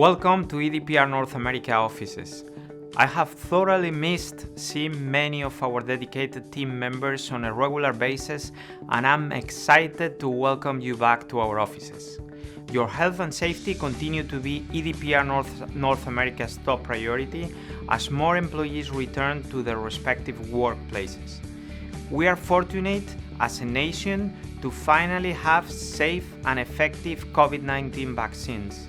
Welcome to EDPR North America offices. I have thoroughly missed seeing many of our dedicated team members on a regular basis, and I'm excited to welcome you back to our offices. Your health and safety continue to be EDPR North America's top priority as more employees return to their respective workplaces. We are fortunate as a nation to finally have safe and effective COVID-19 vaccines.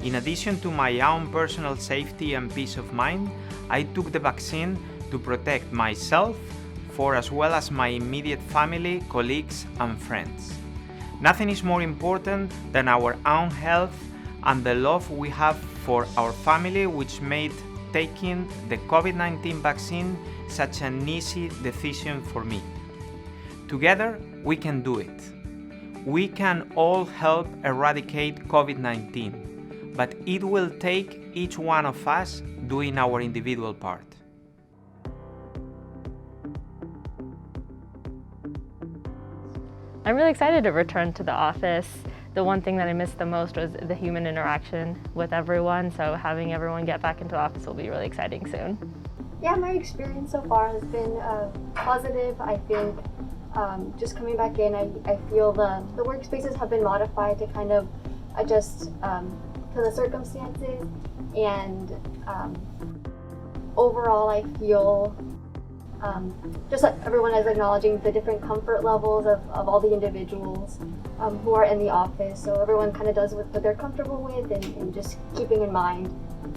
In addition to my own personal safety and peace of mind, I took the vaccine to protect myself as well as my immediate family, colleagues, and friends. Nothing is more important than our own health and the love we have for our family, which made taking the COVID-19 vaccine such an easy decision for me. Together, we can do it. We can all help eradicate COVID-19. But it will take each one of us doing our individual part. I'm really excited to return to the office. The one thing that I missed the most was the human interaction with everyone, so having everyone get back into the office will be really exciting soon. Yeah, my experience so far has been positive. I think just coming back in, I feel the workspaces have been modified to kind of adjust to the circumstances, and overall I feel just like everyone is acknowledging the different comfort levels of all the individuals who are in the office, so everyone kind of does what they're comfortable with, and just keeping in mind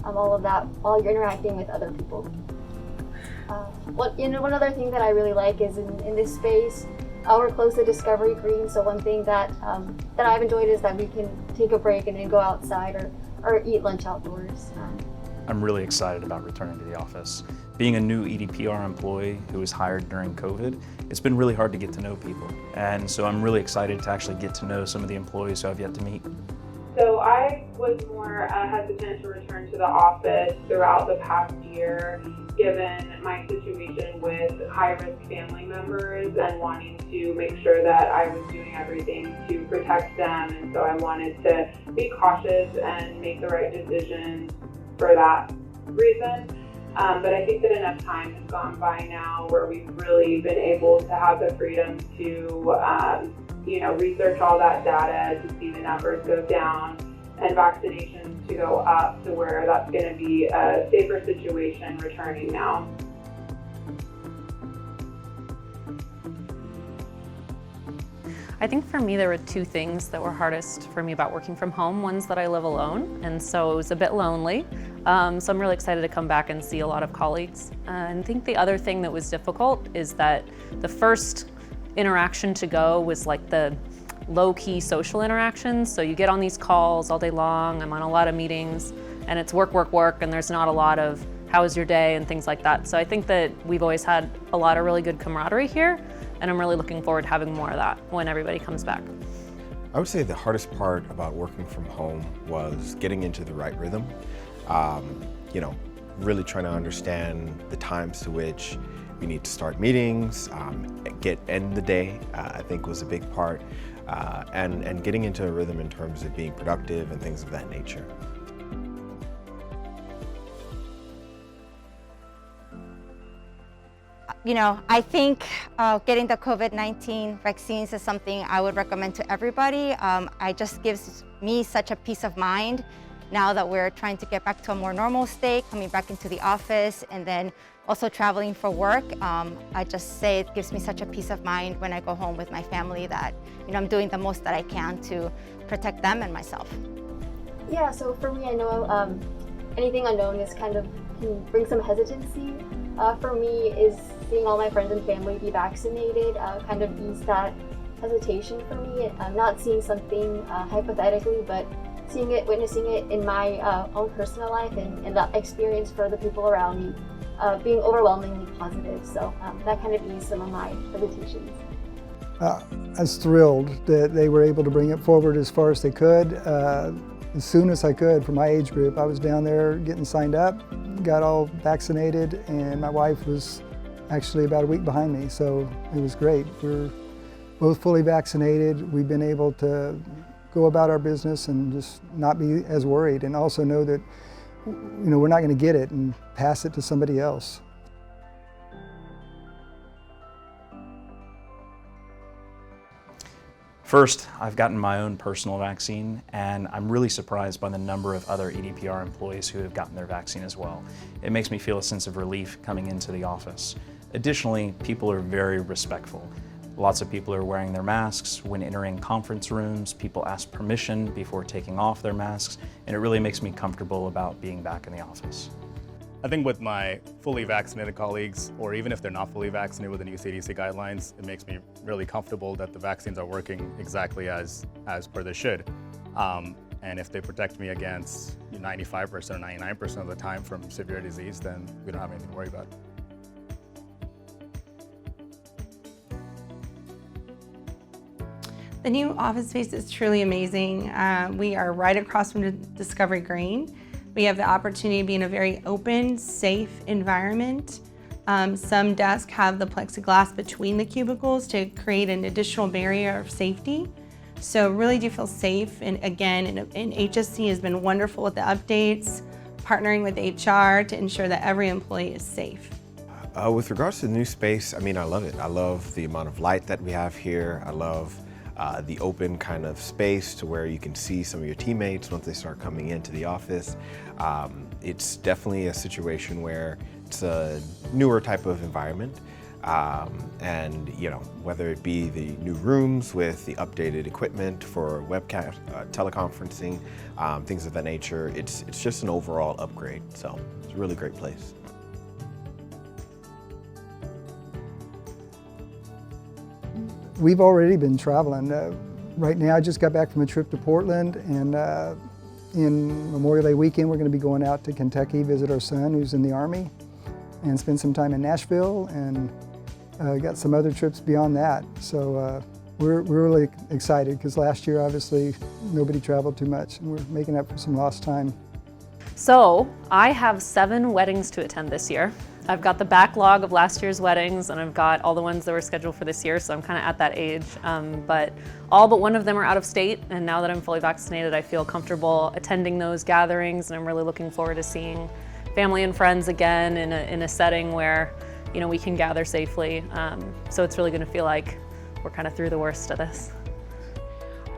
all of that while you're interacting with other people. One other thing that I really like is in this space, we're close to Discovery Green, so one thing that I've enjoyed is that we can take a break and then go outside or eat lunch outdoors. I'm really excited about returning to the office. Being a new EDPR employee who was hired during COVID, it's been really hard to get to know people. And so I'm really excited to actually get to know some of the employees who I've yet to meet. So I was more hesitant to return to the office throughout the past year, given my situation with high-risk family members and wanting to make sure that I was doing everything to protect them. And so I wanted to be cautious and make the right decisions for that reason. But I think that enough time has gone by now where we've really been able to have the freedom to research all that data to see the numbers go down and vaccinations to go up to where that's going to be a safer situation returning now. I think for me there were two things that were hardest for me about working from home. One's that I live alone, and so it was a bit lonely. So I'm really excited to come back and see a lot of colleagues. And I think the other thing that was difficult is that the first interaction to go was like the low-key social interactions. So you get on these calls all day long, I'm on a lot of meetings, and it's work, and there's not a lot of how was your day and things like that. So I think that we've always had a lot of really good camaraderie here, and I'm really looking forward to having more of that when everybody comes back. I would say the hardest part about working from home was getting into the right rhythm. Really trying to understand the times to which we need to start meetings, end the day, I think was a big part, and getting into a rhythm in terms of being productive and things of that nature. I think getting the COVID-19 vaccines is something I would recommend to everybody. It just gives me such a peace of mind now that we're trying to get back to a more normal state, coming back into the office, and then also traveling for work. I just say it gives me such a peace of mind when I go home with my family that I'm doing the most that I can to protect them and myself. Yeah, so for me, I know anything unknown can bring some hesitancy. For me, is seeing all my friends and family be vaccinated kind of ease that hesitation for me. I'm not seeing something hypothetically, but witnessing it in my own personal life and the experience for the people around me being overwhelmingly positive. So that kind of eased some of my hesitations. I was thrilled that they were able to bring it forward as far as they could. As soon as I could for my age group, I was down there getting signed up, got all vaccinated, and my wife was actually about a week behind me, so it was great. We're both fully vaccinated. We've been able to go about our business and just not be as worried, and also know that we're not going to get it and pass it to somebody else. First, I've gotten my own personal vaccine, and I'm really surprised by the number of other EDPR employees who have gotten their vaccine as well. It makes me feel a sense of relief coming into the office. Additionally, people are very respectful. Lots of people are wearing their masks. When entering conference rooms, people ask permission before taking off their masks, and it really makes me comfortable about being back in the office. I think with my fully vaccinated colleagues, or even if they're not fully vaccinated with the new CDC guidelines, it makes me really comfortable that the vaccines are working exactly as per they should. And if they protect me against 95% or 99% of the time from severe disease, then we don't have anything to worry about. The new office space is truly amazing. We are right across from the Discovery Green. We have the opportunity to be in a very open, safe environment. Some desks have the plexiglass between the cubicles to create an additional barrier of safety. So really do feel safe. And again, and HSC has been wonderful with the updates, partnering with HR to ensure that every employee is safe. With regards to the new space, I mean, I love it. I love the amount of light that we have here. I love the open kind of space to where you can see some of your teammates once they start coming into the office. It's definitely a situation where it's a newer type of environment. And whether it be the new rooms with the updated equipment for webcast, teleconferencing, things of that nature, it's just an overall upgrade. So it's a really great place. We've already been traveling. Right now, I just got back from a trip to Portland, and in Memorial Day weekend, we're going to be going out to Kentucky, visit our son who's in the Army, and spend some time in Nashville, and got some other trips beyond that. So we're really excited because last year, obviously, nobody traveled too much, and we're making up for some lost time. So I have 7 weddings to attend this year. I've got the backlog of last year's weddings, and I've got all the ones that were scheduled for this year, so I'm kind of at that age. But all but one of them are out of state, and now that I'm fully vaccinated, I feel comfortable attending those gatherings, and I'm really looking forward to seeing family and friends again in a setting where we can gather safely. So it's really going to feel like we're kind of through the worst of this.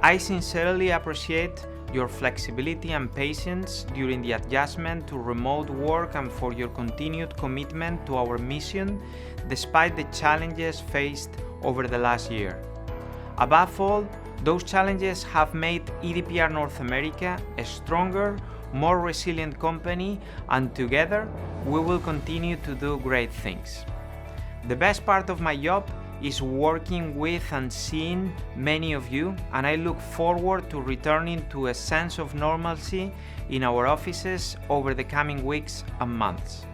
I sincerely appreciate your flexibility and patience during the adjustment to remote work, and for your continued commitment to our mission despite the challenges faced over the last year. Above all, those challenges have made EDPR North America a stronger, more resilient company, and together we will continue to do great things. The best part of my job is working with and seeing many of you, and I look forward to returning to a sense of normalcy in our offices over the coming weeks and months.